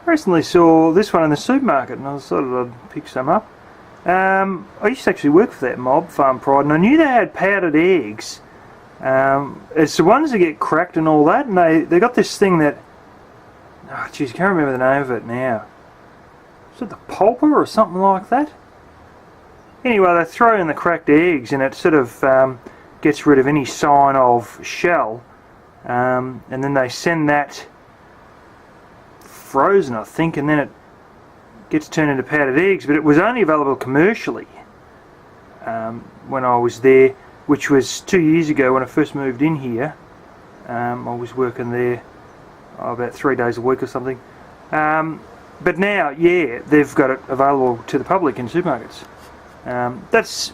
recently saw this one in the supermarket and I thought I'd pick some up. I used to actually work for that mob, Farm Pride, and I knew they had powdered eggs. It's the ones that get cracked and all that, and they got this thing that, oh geez, I can't remember the name of it now. Is it the pulper or something like that? Anyway, they throw in the cracked eggs and it sort of gets rid of any sign of shell, and then they send that frozen, I think, and then it gets turned into powdered eggs. But it was only available commercially when I was there, which was 2 years ago when I first moved in here. I was working there about 3 days a week or something. But now, yeah, they've got it available to the public in supermarkets. That's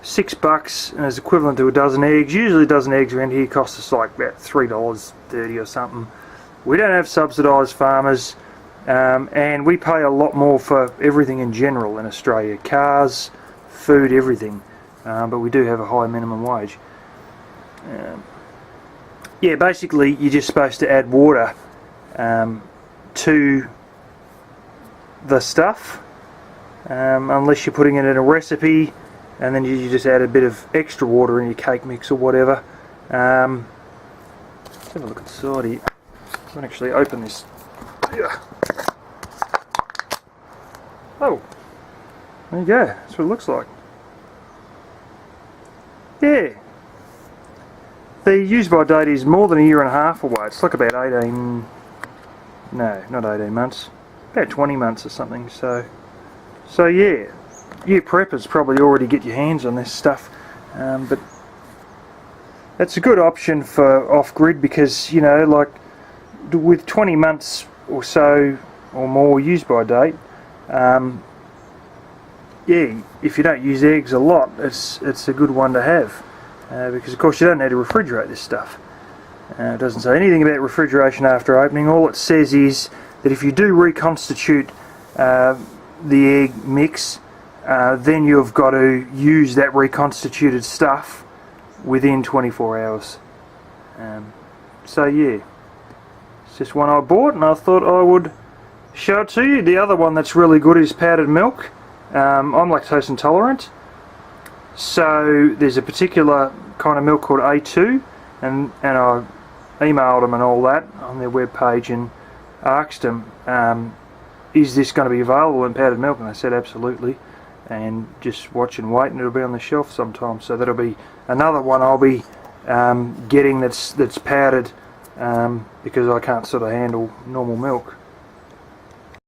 $6 and is equivalent to a dozen eggs. Usually a dozen eggs around here costs us like about $3.30 or something. We don't have subsidised farmers, and we pay a lot more for everything in general in Australia. Cars, food, everything. But we do have a high minimum wage. Yeah, basically you're just supposed to add water to the stuff, unless you're putting it in a recipe, and then you just add a bit of extra water in your cake mix or whatever. Let's have a look inside here. I can actually open this. Oh, there you go, that's what it looks like. Yeah, the use by date is more than a year and a half away. It's like about 18, no, not 18 months, about 20 months or something. So yeah, you preppers probably already get your hands on this stuff, but it's a good option for off-grid because, you know, like with 20 months or so or more use by date, yeah, if you don't use eggs a lot, it's a good one to have, because of course you don't need to refrigerate this stuff. It doesn't say anything about refrigeration after opening. All it says is that if you do reconstitute the egg mix, then you've got to use that reconstituted stuff within 24 hours. So yeah, it's just one I bought and I thought I would show it to you. The other one that's really good is powdered milk. I'm lactose intolerant, so there's a particular kind of milk called A2, and I emailed them and all that on their webpage and asked them, is this going to be available in powdered milk? And they said absolutely, and just watch and wait and it'll be on the shelf sometime. So that'll be another one I'll be getting that's powdered, because I can't sort of handle normal milk.